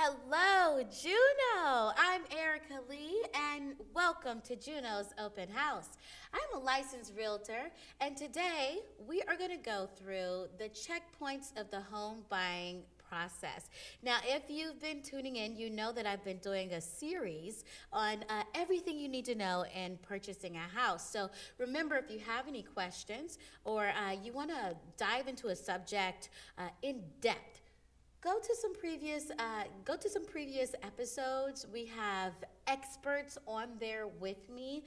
Hello, Juno. I'm Ericka Lee, and welcome to Juno's Open House. I'm a licensed realtor, and today we are going to go through the checkpoints of the home buying process. Now, if you've been tuning in, you know that I've been doing a series on everything you need to know in purchasing a house. So remember, if you have any questions or you want to dive into a subject in depth, go to some previous episodes. We have experts on there with me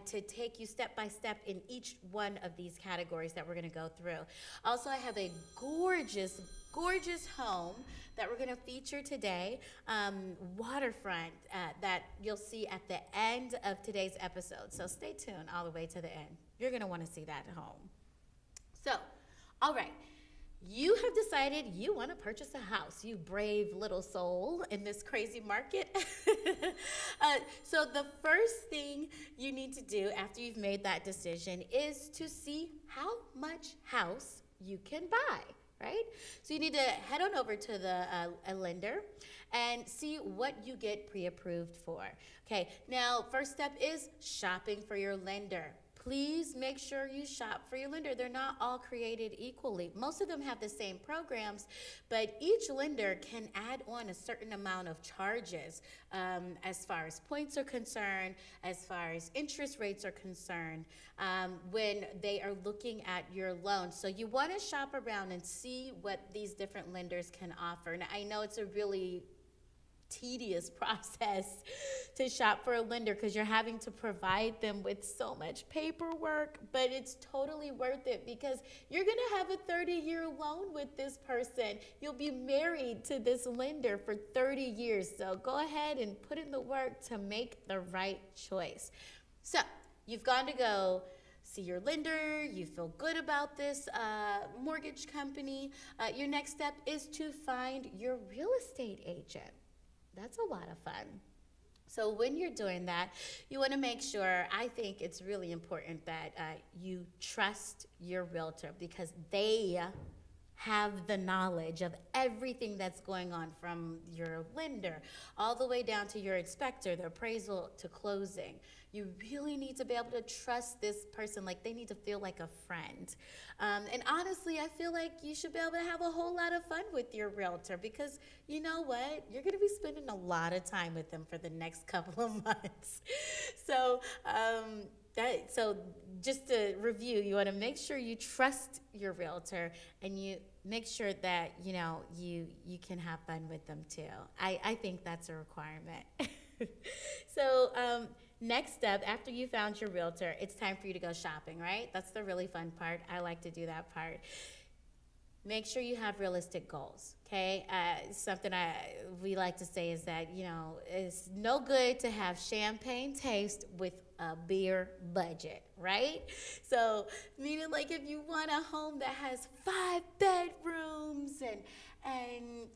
to take you step by step in each one of these categories that we're going to go through. Also, I have a gorgeous home that we're going to feature today, waterfront, that you'll see at the end of today's episode. So stay tuned all the way to the end. You're going to want to see that home. So, all right. You have decided you want to purchase a house, you brave little soul in this crazy market. So the first thing you need to do after you've made that decision is to see how much house you can buy, right? So you need to head on over to a lender and see what you get pre-approved for. Okay, now first step is shopping for your lender. Please make sure you shop for your lender. They're not all created equally. Most of them have the same programs, but each lender can add on a certain amount of charges as far as points are concerned, as far as interest rates are concerned, when they are looking at your loan. So you want to shop around and see what these different lenders can offer. Now, I know it's a really tedious process to shop for a lender because you're having to provide them with so much paperwork, but it's totally worth it because you're going to have a 30-year loan with this person. You'll be married to this lender for 30 years. So go ahead and put in the work to make the right choice. So you've gone to go see your lender, you feel good about this mortgage company. Your next step is to find your real estate agent. That's a lot of fun. So when you're doing that, you want to make sure, I think it's really important that you trust your realtor because they have the knowledge of everything that's going on from your lender all the way down to your inspector, the appraisal to closing. You really need to be able to trust this person, like they need to feel like a friend. And honestly, I feel like you should be able to have a whole lot of fun with your realtor because you know what? You're going to be spending a lot of time with them for the next couple of months. So, so just to review, you want to make sure you trust your realtor and you make sure that, you can have fun with them too. I think that's a requirement. So next step, after you found your realtor, it's time for you to go shopping, right? That's the really fun part. I like to do that part. Make sure you have realistic goals, okay? Something we like to say is that, it's no good to have champagne taste with a beer budget, right? So, meaning like if you want a home that has 5 bedrooms and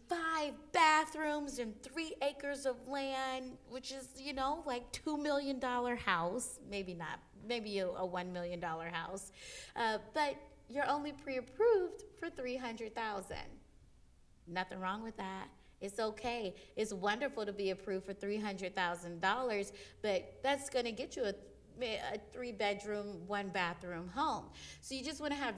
5 bathrooms and 3 acres of land, which is, like $2 million house, maybe not, maybe a $1 million house, but you're only pre-approved for $300,000. Nothing wrong with that. It's okay. It's wonderful to be approved for $300,000, but that's going to get you a 3-bedroom, 1-bathroom home. So you just want to have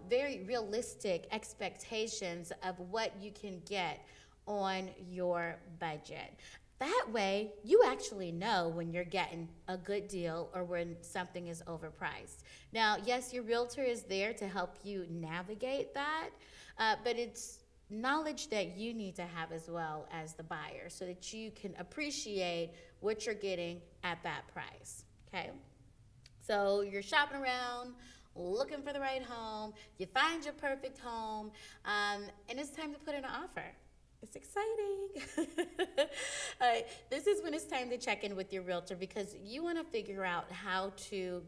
very realistic expectations of what you can get on your budget. That way, you actually know when you're getting a good deal or when something is overpriced. Now, yes, your realtor is there to help you navigate that, but it's knowledge that you need to have as well as the buyer so that you can appreciate what you're getting at that price, okay? So you're shopping around, looking for the right home, you find your perfect home, and it's time to put in an offer. It's exciting. This is when it's time to check in with your realtor because you want to figure out how to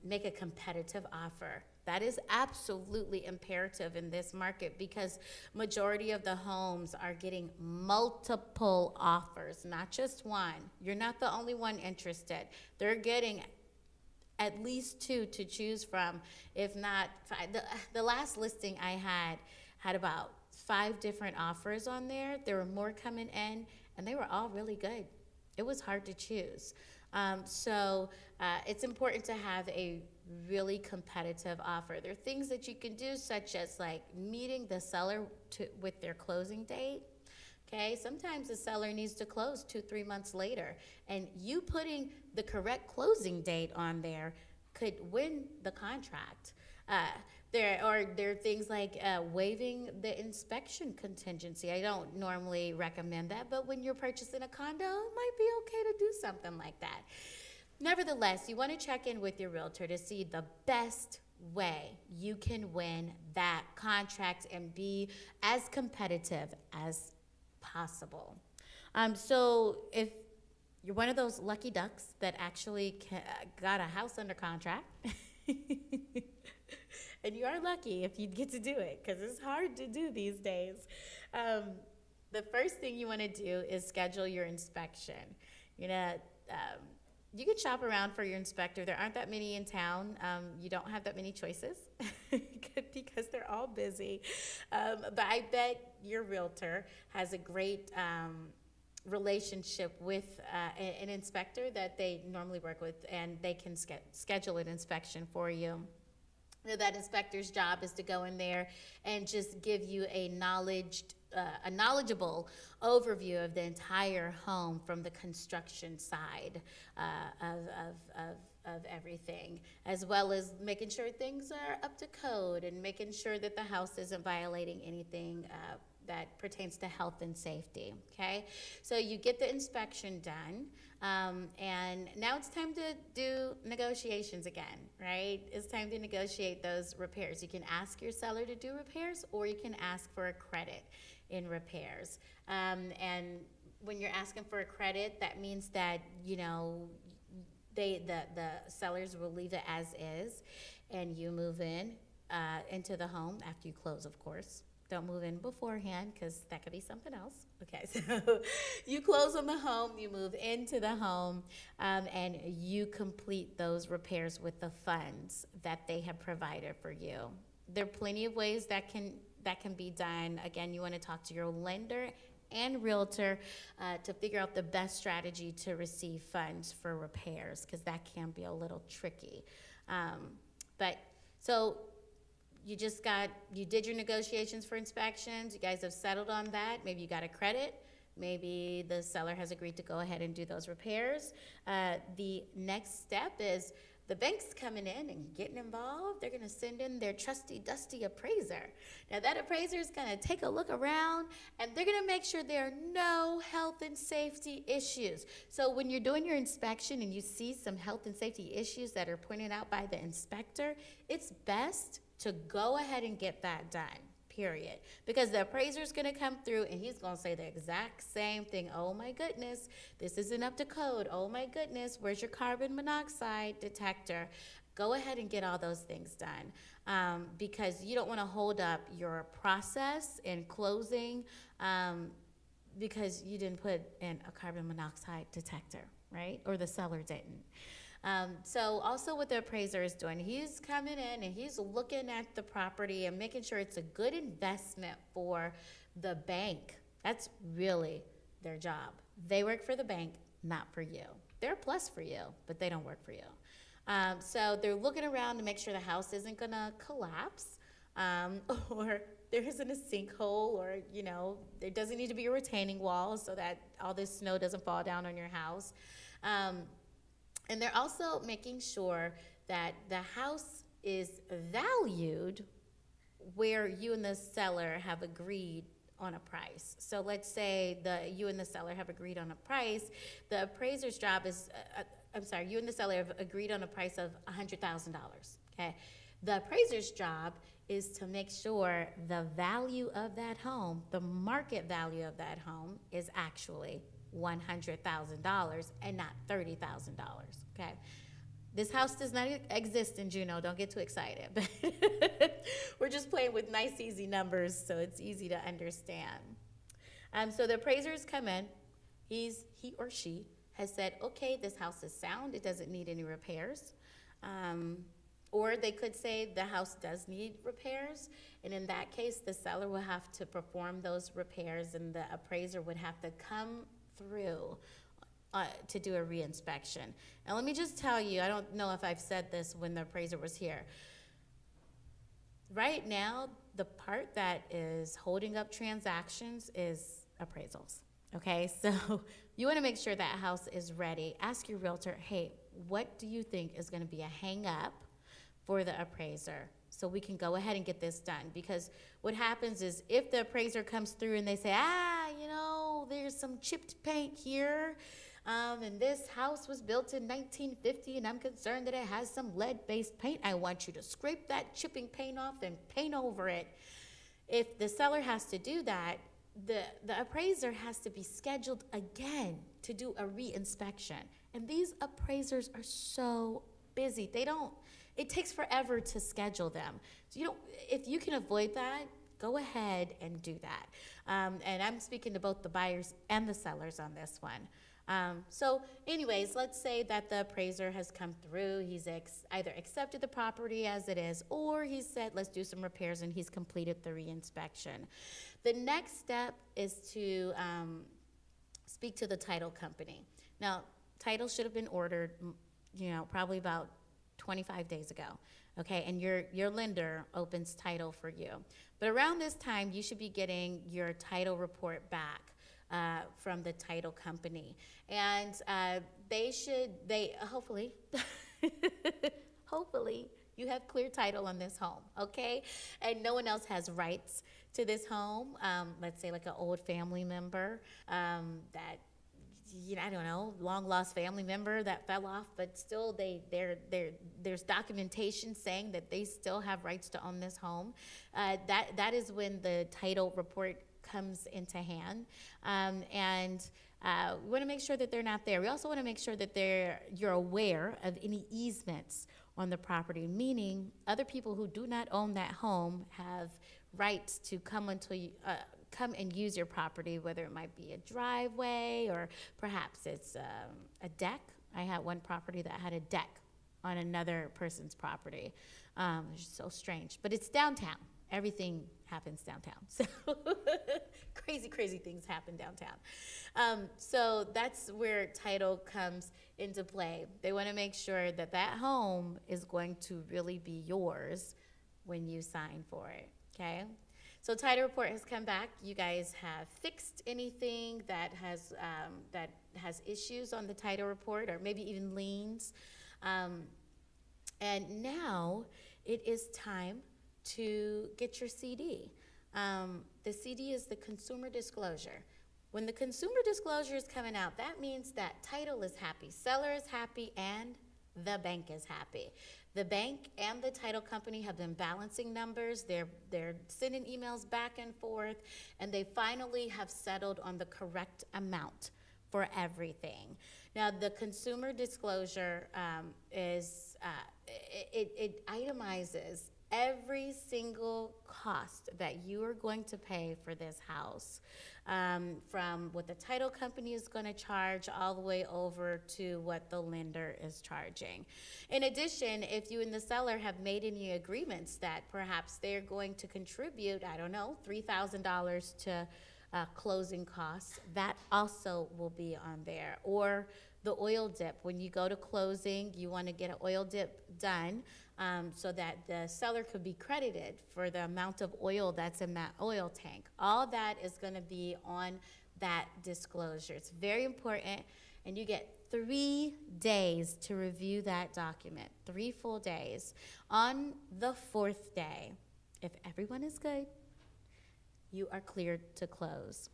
make a competitive offer. That is absolutely imperative in this market because majority of the homes are getting multiple offers, not just one. You're not the only one interested. They're getting at least 2 to choose from, if not 5. The last listing I had about 5 different offers on there. There were more coming in, and they were all really good. It was hard to choose. It's important to have a really competitive offer. There are things that you can do, such as like meeting the seller with their closing date. Okay, sometimes the seller needs to close 2, 3 months later, and you putting the correct closing date on there could win the contract. There are things like waiving the inspection contingency. I don't normally recommend that, but when you're purchasing a condo, it might be okay to do something like that. Nevertheless, you want to check in with your realtor to see the best way you can win that contract and be as competitive as possible. So if you're one of those lucky ducks that actually got a house under contract, and you are lucky if you get to do it, because it's hard to do these days. The first thing you want to do is schedule your inspection. You know, you could shop around for your inspector. There aren't that many in town. You don't have that many choices because they're all busy. But I bet your realtor has a great relationship with an inspector that they normally work with, and they can schedule an inspection for you. That inspector's job is to go in there and just give you a knowledgeable overview of the entire home from the construction side of everything, as well as making sure things are up to code and making sure that the house isn't violating anything that pertains to health and safety. Okay, so you get the inspection done. And now it's time to do negotiations again, right? It's time to negotiate those repairs. You can ask your seller to do repairs, or you can ask for a credit in repairs. And when you're asking for a credit, that means that, you know, the sellers will leave it as is, and you move into the home after you close, of course. Don't move in beforehand, because that could be something else. Okay, so you close on the home, you move into the home, and you complete those repairs with the funds that they have provided for you. There are plenty of ways that can be done. Again, you want to talk to your lender and realtor to figure out the best strategy to receive funds for repairs, because that can be a little tricky. You did your negotiations for inspections. You guys have settled on that. Maybe you got a credit. Maybe the seller has agreed to go ahead and do those repairs. The next step is the bank's coming in and getting involved. They're gonna send in their trusty, dusty appraiser. Now that appraiser is gonna take a look around, and they're gonna make sure there are no health and safety issues. So when you're doing your inspection and you see some health and safety issues that are pointed out by the inspector, it's best to go ahead and get that done, period. Because the appraiser's gonna come through and he's gonna say the exact same thing. Oh my goodness, this isn't up to code. Oh my goodness, where's your carbon monoxide detector? Go ahead and get all those things done, because you don't wanna hold up your process in closing because you didn't put in a carbon monoxide detector, right? Or the seller didn't. So also what the appraiser is doing, he's coming in and he's looking at the property and making sure it's a good investment for the bank. That's really their job. They work for the bank, not for you. They're a plus for you, but they don't work for you. So they're looking around to make sure the house isn't gonna collapse, or there isn't a sinkhole, or, you know, there doesn't need to be a retaining wall so that all this snow doesn't fall down on your house. And they're also making sure that the house is valued where you and the seller have agreed on a price. So let's say you and the seller have agreed on a price. The appraiser's job is, you and the seller have agreed on a price of $100,000, okay? The appraiser's job is to make sure the value of that home, the market value of that home, is actually $100,000 and not $30,000, okay? This house does not exist in Juneau. Don't get too excited. We're just playing with nice, easy numbers, so it's easy to understand. So the appraisers come in. He or she has said, okay, this house is sound. It doesn't need any repairs. Or they could say the house does need repairs, and in that case, the seller will have to perform those repairs, and the appraiser would have to come through to do a reinspection. And let me just tell you, I don't know if I've said this when the appraiser was here. Right now, the part that is holding up transactions is appraisals. Okay, so you want to make sure that house is ready. Ask your realtor, hey, what do you think is going to be a hang up for the appraiser so we can go ahead and get this done? Because what happens is if the appraiser comes through and they say, there's some chipped paint here, and this house was built in 1950 and I'm concerned that it has some lead-based paint, I want you to scrape that chipping paint off and paint over it. If the seller has to do that, the appraiser has to be scheduled again to do a reinspection. And these appraisers are so busy. It takes forever to schedule them. So if you can avoid that, go ahead and do that. And I'm speaking to both the buyers and the sellers on this one. So anyways, let's say that the appraiser has come through, he's either accepted the property as it is, or he said, let's do some repairs, and he's completed the reinspection. The next step is to speak to the title company. Now, title should have been ordered, probably about 25 days ago, okay? And your lender opens title for you. But around this time, you should be getting your title report back from the title company. And hopefully, hopefully, you have clear title on this home, okay? And no one else has rights to this home. Let's say like an old family member that, I don't know, long lost family member that fell off, but still there's documentation saying that they still have rights to own this home. That is when the title report comes into hand. And we want to make sure that they're not there. We also want to make sure that you're aware of any easements on the property, meaning other people who do not own that home have rights to come and use your property, whether it might be a driveway or perhaps it's a deck. I had one property that had a deck on another person's property. It's so strange, but it's downtown. Everything happens downtown. So crazy things happen downtown. So that's where title comes into play. They want to make sure that that home is going to really be yours when you sign for it, okay? So title report has come back. You guys have fixed anything that has issues on the title report, or maybe even liens. And now it is time to get your CD. The CD is the consumer disclosure. When the consumer disclosure is coming out, that means that title is happy, seller is happy, and the bank is happy. The bank and the title company have been balancing numbers. They're sending emails back and forth, and they finally have settled on the correct amount for everything. Now, the consumer disclosure it itemizes every single cost that you are going to pay for this house, from what the title company is going to charge all the way over to what the lender is charging. In addition, if you and the seller have made any agreements that perhaps they're going to contribute, I don't know, $3,000 to closing costs, that also will be on there. Or the oil dip. When you go to closing, you want to get an oil dip done so that the seller could be credited for the amount of oil that's in that oil tank. All that is going to be on that disclosure. It's very important, and you get 3 days to review that document, 3 full days. On the 4th day, if everyone is good, you are cleared to close.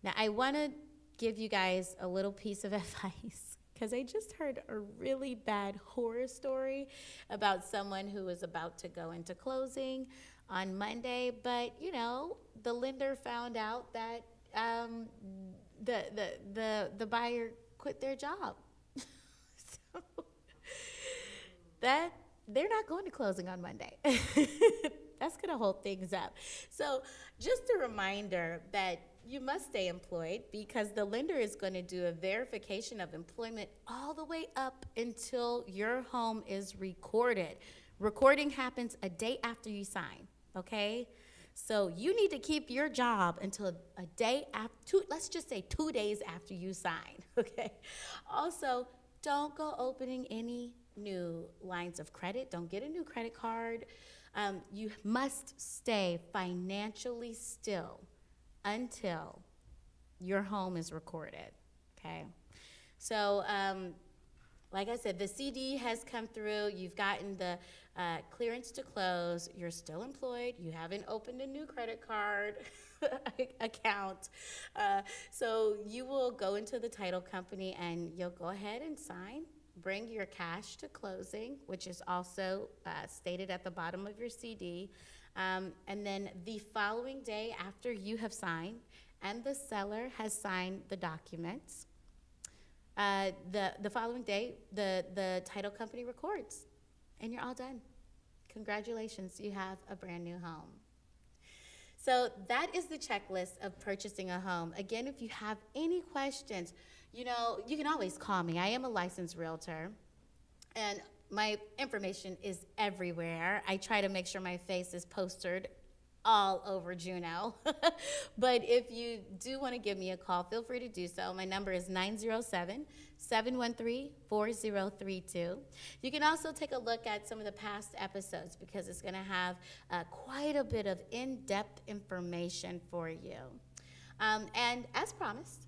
Now, I want to give you guys a little piece of advice, because I just heard a really bad horror story about someone who was about to go into closing on Monday, but the lender found out that the buyer quit their job. So that they're not going to closing on Monday. That's going to hold things up. So just a reminder that you must stay employed, because the lender is going to do a verification of employment all the way up until your home is recorded. Recording happens a day after you sign, okay? So you need to keep your job until a day after, let's just say 2 days after you sign, okay? Also, don't go opening any new lines of credit. Don't get a new credit card. You must stay financially still until your home is recorded, okay? So, like I said, the CD has come through. You've gotten the clearance to close. You're still employed. You haven't opened a new credit card account. So you will go into the title company and you'll go ahead and sign. Bring your cash to closing, which is also stated at the bottom of your CD. And then the following day after you have signed and the seller has signed the documents, the following day, the title company records, and you're all done. Congratulations, you have a brand new home. So that is the checklist of purchasing a home. Again, if you have any questions, you can always call me. I am a licensed realtor, and my information is everywhere. I try to make sure my face is postered all over Juneau. But if you do want to give me a call, feel free to do so. My number is 907-713-4032. You can also take a look at some of the past episodes because it's going to have quite a bit of in-depth information for you. And as promised,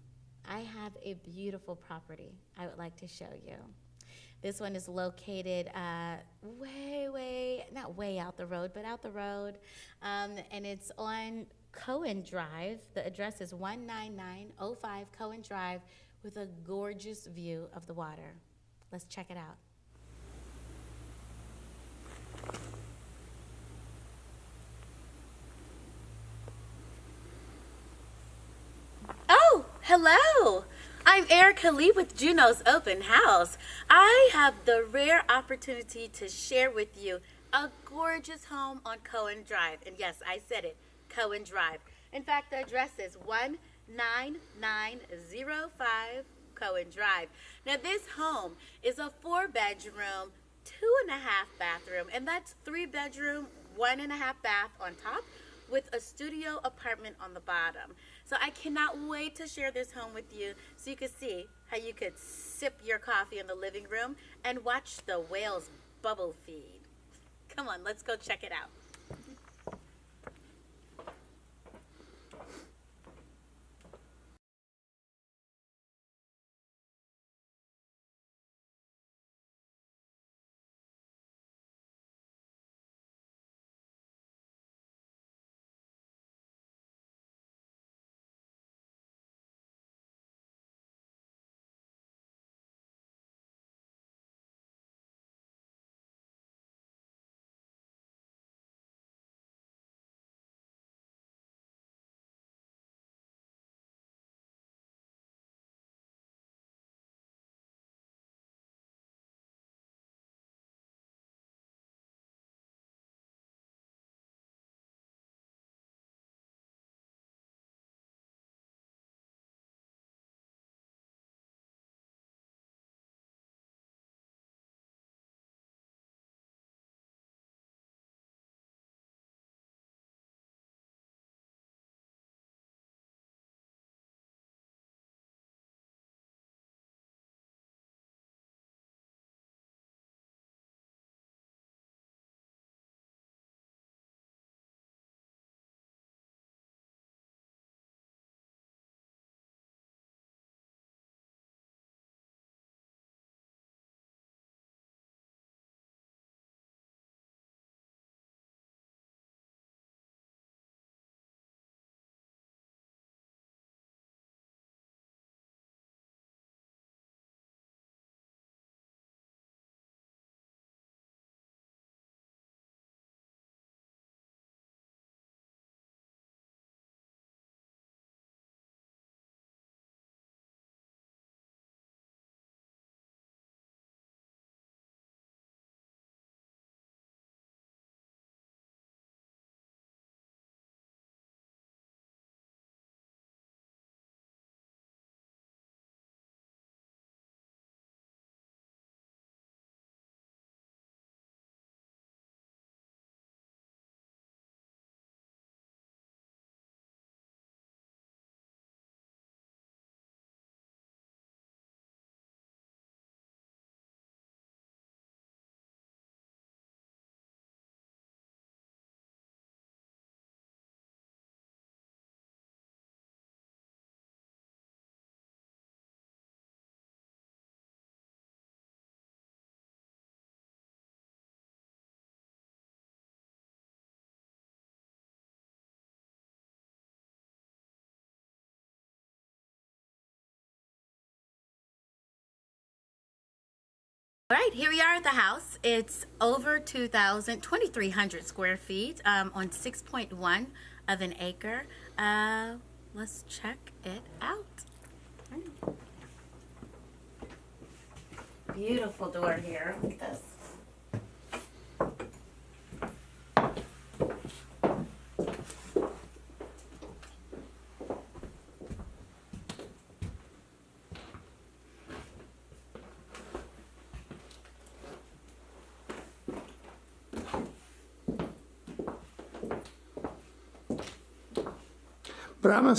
I have a beautiful property I would like to show you. This one is located not way out the road, but out the road. And it's on Cohen Drive. The address is 19905 Cohen Drive with a gorgeous view of the water. Let's check it out. Oh, hello. I'm Ericka Lee with Juneau's Open House. I have the rare opportunity to share with you a gorgeous home on Cohen Drive. And yes, I said it, Cohen Drive. In fact, the address is 19905 Cohen Drive. Now, this home is a 4-bedroom, 2.5 bathroom, and that's 3-bedroom, 1.5 bath on top, with a studio apartment on the bottom. So I cannot wait to share this home with you so you can see how you could sip your coffee in the living room and watch the whales bubble feed. Come on, let's go check it out. All right, here we are at the house. It's over 2,300 square feet on 6.1 of an acre. Let's check it out. Beautiful door here. Look at this. But I'm a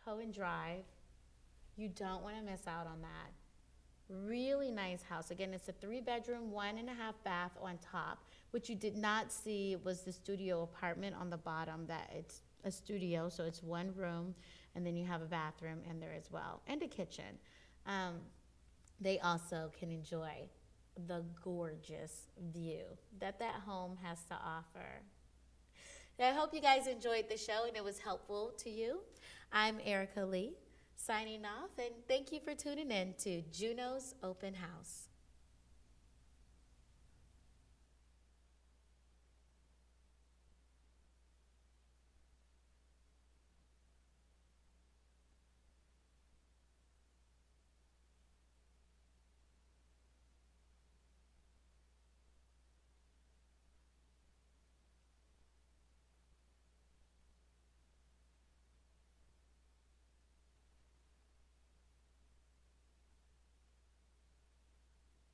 Cohen Drive. You don't want to miss out on that. Really nice house. Again, it's a 3-bedroom, 1.5 bath on top. What you did not see was the studio apartment on the bottom, that it's a studio, so it's one room, and then you have a bathroom in there as well, and a kitchen. They also can enjoy the gorgeous view that home has to offer. I hope you guys enjoyed the show and it was helpful to you. I'm Ericka Lee, signing off, and thank you for tuning in to Juno's Open House.